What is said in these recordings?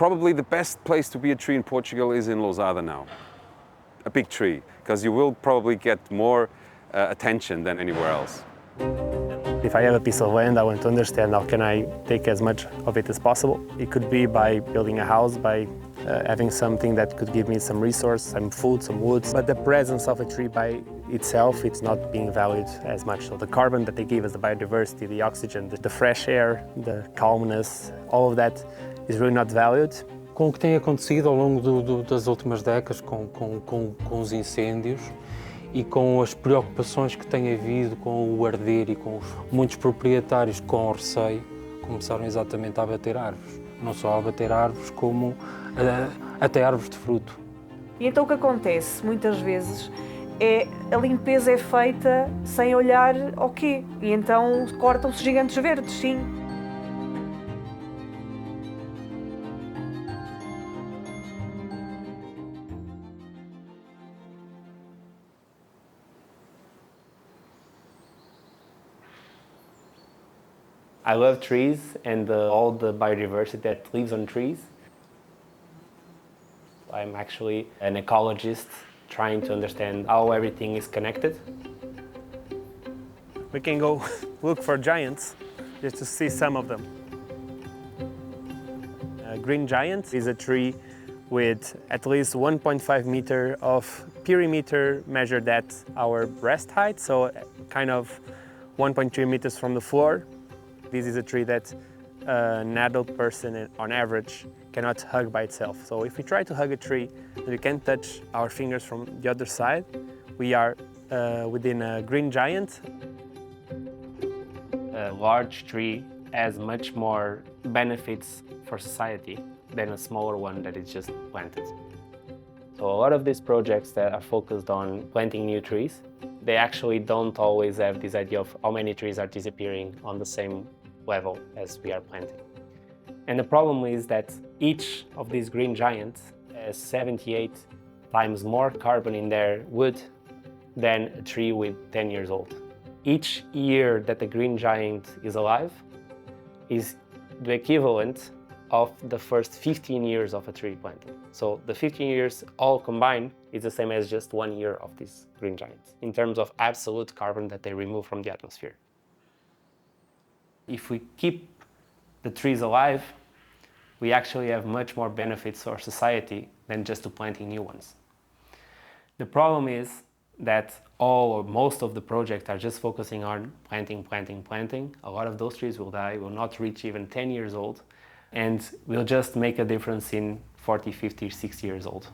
Probably the best place to be a tree in Portugal is in Lousada now. A big tree, because you will probably get more attention than anywhere else. If I have a piece of land, I want to understand how can I take as much of it as possible. It could be by building a house, by having something that could give me some resource, some food, some wood. But the presence of a tree by itself, it's not being valued as much. So the carbon that they give us, the biodiversity, the oxygen, the fresh air, the calmness, all of that is really not valued. Com o que tem acontecido ao longo das últimas décadas, com os incêndios e com as preocupações que tem havido com o arder e com muitos proprietários com receio, começaram exatamente a abater árvores. Não só a abater árvores, como até árvores de fruto. E então o que acontece muitas vezes é a limpeza é feita sem olhar ao quê? E então cortam-se gigantes verdes, sim. I love trees and all the biodiversity that lives on trees. I'm actually an ecologist trying to understand how everything is connected. We can go look for giants just to see some of them. A green giant is a tree with at least 1.5 meter of perimeter measured at our breast height, so kind of 1.3 meters from the floor. This is a tree that an adult person on average cannot hug by itself. So if we try to hug a tree and we can't touch our fingers from the other side, we are within a green giant. A large tree has much more benefits for society than a smaller one that is just planted. So a lot of these projects that are focused on planting new trees, they actually don't always have this idea of how many trees are disappearing on the same level as we are planting. And the problem is that each of these green giants has 78 times more carbon in their wood than a tree with 10 years old. Each year that the green giant is alive is the equivalent of the first 15 years of a tree planting. So the 15 years all combined is the same as just 1 year of these green giants in terms of absolute carbon that they remove from the atmosphere. If we keep the trees alive, we actually have much more benefits for society than just to planting new ones. The problem is that all or most of the projects are just focusing on planting. A lot of those trees will die, will not reach even 10 years old, and will just make a difference in 40, 50, 60 years old.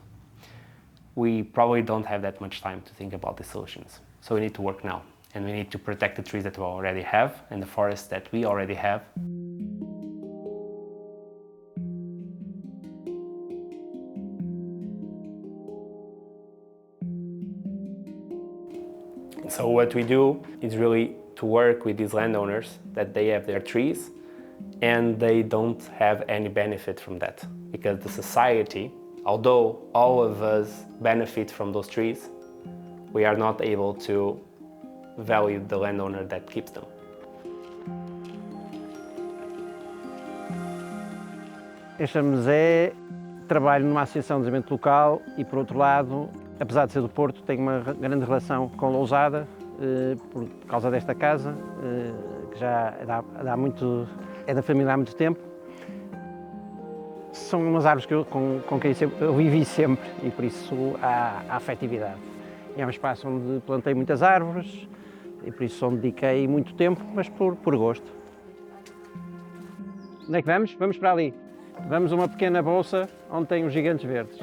We probably don't have that much time to think about the solutions. So we need to work now, and we need to protect the trees that we already have and the forests that we already have. So what we do is really to work with these landowners that they have their trees and they don't have any benefit from that. Because the society, although all of us benefit from those trees, we are not able to value the landowner that keeps them. Eu chamo-me Zé, trabalho numa associação de desenvolvimento local e, por outro lado, apesar de ser do Porto, tenho uma grande relação com Lousada por causa desta casa, que já é da família há muito tempo. São umas árvores com quem eu vivi sempre e por isso há afetividade. E é um espaço onde plantei muitas árvores e por isso onde dediquei muito tempo, mas por gosto. Onde é que vamos? Vamos para ali. Vamos a uma pequena bolsa onde tem os gigantes verdes.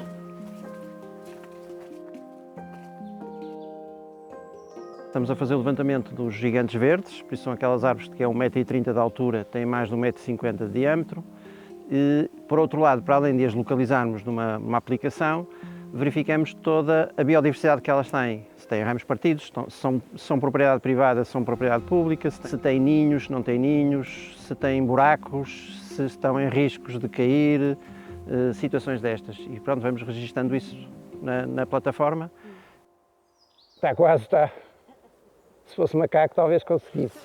Estamos a fazer o levantamento dos gigantes verdes, por isso são aquelas árvores que é 1,30 m de altura, têm mais de 1,50 m de diâmetro. E, por outro lado, para além de as localizarmos numa aplicação, verificamos toda a biodiversidade que elas têm. Se têm ramos partidos, são propriedade privada, são propriedade pública, se têm ninhos, não têm ninhos, se têm buracos, se estão em riscos de cair, situações destas. E pronto, vamos registando isso na plataforma. Está quase, está. Se fosse macaco, talvez conseguisse.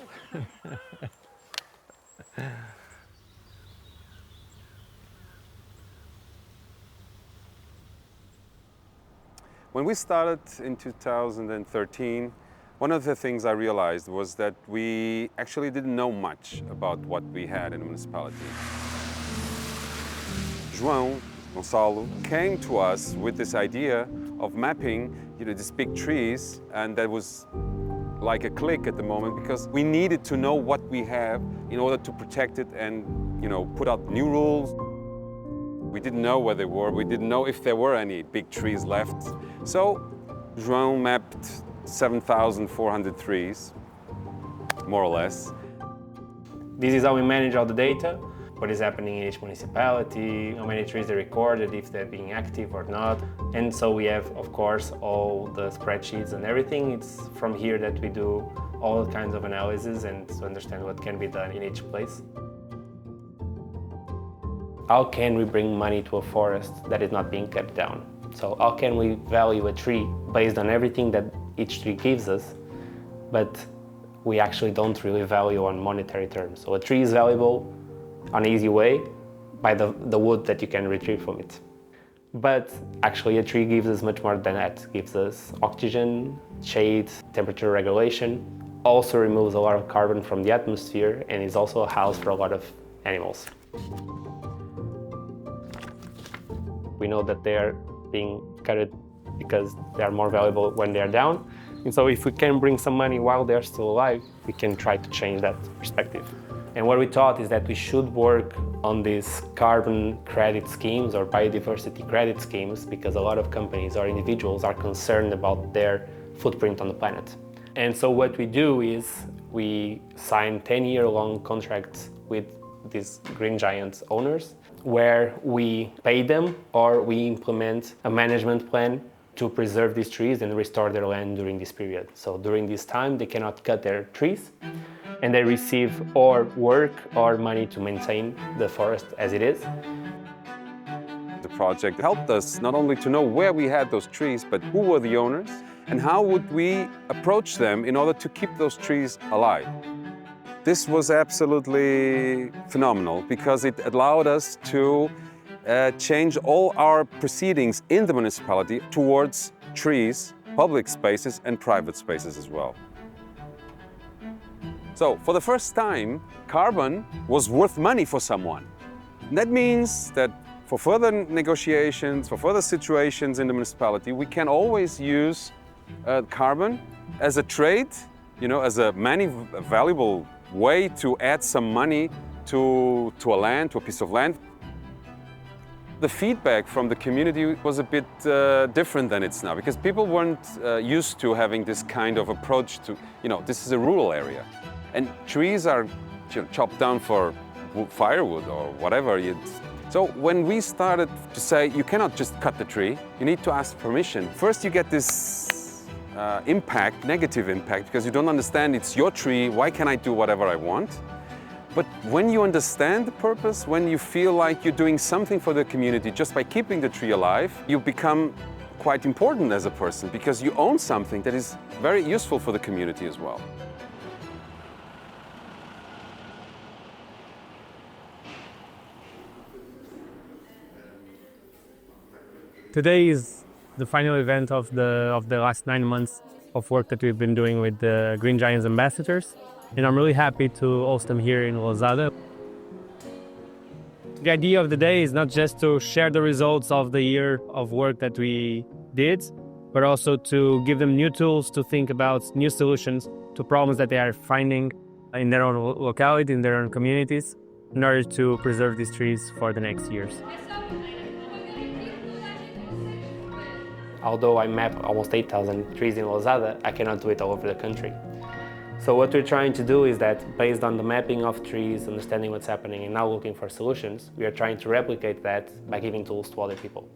When we started in 2013, one of the things I realized was that we actually didn't know much about what we had in the municipality. João Gonçalo came to us with this idea of mapping, these big trees, and that was like a click at the moment because we needed to know what we have in order to protect it and, put out new rules. We didn't know where they were. We didn't know if there were any big trees left. So João mapped 7,400 trees, more or less. This is how we manage all the data, what is happening in each municipality, how many trees they recorded, if they're being active or not. And so we have, of course, all the spreadsheets and everything. It's from here that we do all kinds of analysis and to understand what can be done in each place. How can we bring money to a forest that is not being cut down? So how can we value a tree based on everything that each tree gives us, but we actually don't really value on monetary terms. So a tree is valuable on an easy way by the wood that you can retrieve from it. But actually a tree gives us much more than that. It gives us oxygen, shade, temperature regulation, also removes a lot of carbon from the atmosphere and is also a house for a lot of animals. We know that they are being cut because they are more valuable when they are down. And so if we can bring some money while they're still alive, we can try to change that perspective. And what we thought is that we should work on these carbon credit schemes or biodiversity credit schemes because a lot of companies or individuals are concerned about their footprint on the planet. And so what we do is we sign 10-year-long contracts with these Green Giant owners where we pay them or we implement a management plan to preserve these trees and restore their land during this period. So during this time, they cannot cut their trees and they receive or work or money to maintain the forest as it is. The project helped us not only to know where we had those trees, but who were the owners and how would we approach them in order to keep those trees alive. This was absolutely phenomenal because it allowed us to change all our proceedings in the municipality towards trees, public spaces and private spaces as well. So for the first time, carbon was worth money for someone. And that means that for further negotiations, for further situations in the municipality, we can always use carbon as a trade, as a valuable way to add some money to a land, to a piece of land. The feedback from the community was a bit different than it's now because people weren't used to having this kind of approach to, this is a rural area. And trees are chopped down for firewood or whatever. So when we started to say, you cannot just cut the tree, you need to ask permission. First you get this negative impact, because you don't understand it's your tree, why can I do whatever I want? But when you understand the purpose, when you feel like you're doing something for the community just by keeping the tree alive, you become quite important as a person because you own something that is very useful for the community as well. Today is the final event of the last 9 months of work that we've been doing with the Green Giants ambassadors. And I'm really happy to host them here in Lousada. The idea of the day is not just to share the results of the year of work that we did, but also to give them new tools to think about new solutions to problems that they are finding in their own locality, in their own communities, in order to preserve these trees for the next years. Although I map almost 8,000 trees in Lousada, I cannot do it all over the country. So what we're trying to do is that based on the mapping of trees, understanding what's happening and now looking for solutions, we are trying to replicate that by giving tools to other people.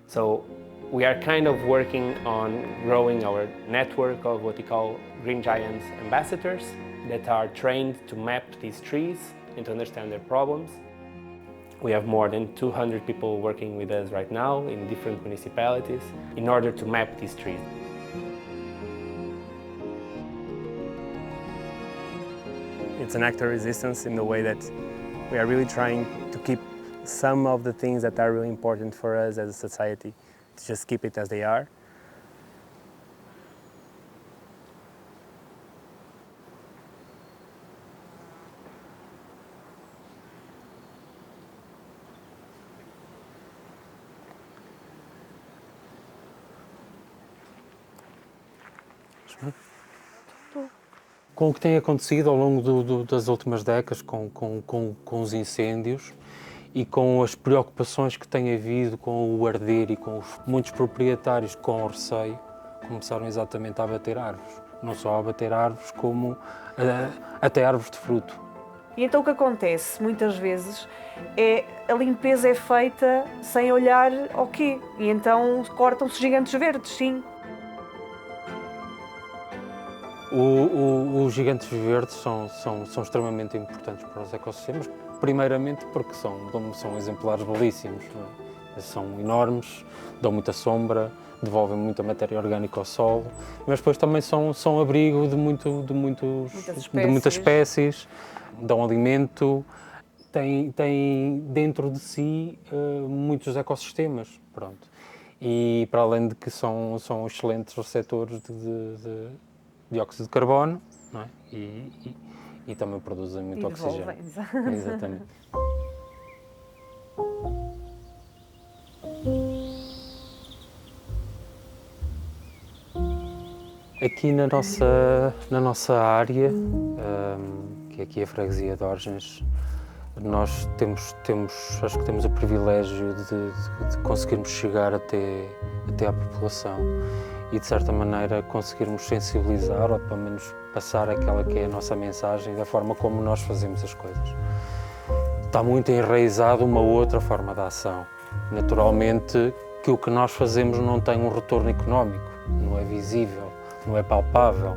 So we are kind of working on growing our network of what we call Green Giants ambassadors that are trained to map these trees and to understand their problems. We have more than 200 people working with us right now in different municipalities in order to map these trees. It's an act of resistance in the way that we are really trying to keep some of the things that are really important for us as a society, to just keep it as they are. não é? Com o que tem acontecido ao longo das últimas décadas, com os incêndios e com as preocupações que tem havido com o arder e com muitos proprietários com receio, começaram exatamente a abater árvores. Não só a abater árvores, como até árvores de fruto. E então o que acontece muitas vezes é a limpeza é feita sem olhar ao quê? E então cortam-se gigantes verdes, sim. Os gigantes verdes são extremamente importantes para os ecossistemas, primeiramente porque são exemplares belíssimos, não é? São enormes, dão muita sombra, devolvem muita matéria orgânica ao solo, mas depois também são abrigo de muitas espécies, dão alimento, têm dentro de si muitos ecossistemas, pronto. E para além de que são excelentes receptores de dióxido de carbono, não é? E também produzem muito oxigênio. Exatamente. Aqui na nossa área, que é aqui a freguesia de Orgens, nós acho que temos o privilégio de conseguirmos chegar até à população e, de certa maneira, conseguirmos sensibilizar, ou pelo menos passar aquela que é a nossa mensagem da forma como nós fazemos as coisas. Está muito enraizado uma outra forma de ação. Naturalmente que o que nós fazemos não tem um retorno económico, não é visível, não é palpável.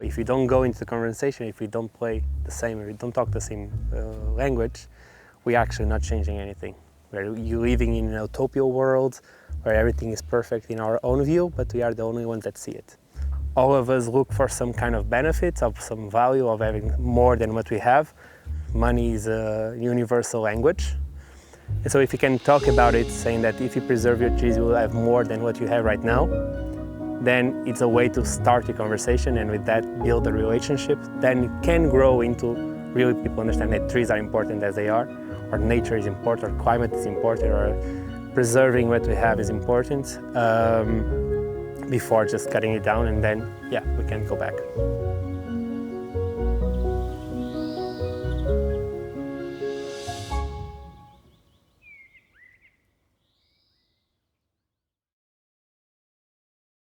If we don't go into the conversation, if we don't play the same, or we don't talk the same language, we're actually not changing anything. We're living in an utopian world where everything is perfect in our own view, but we are the only ones that see it. All of us look for some kind of benefit, of some value of having more than what we have. Money is a universal language. And so if you can talk about it, saying that if you preserve your trees, you will have more than what you have right now, then it's a way to start a conversation, and with that build a relationship. Then it can grow into really people understand that trees are important as they are, or nature is important, or climate is important, or preserving what we have is important, before just cutting it down, and then, yeah, we can go back.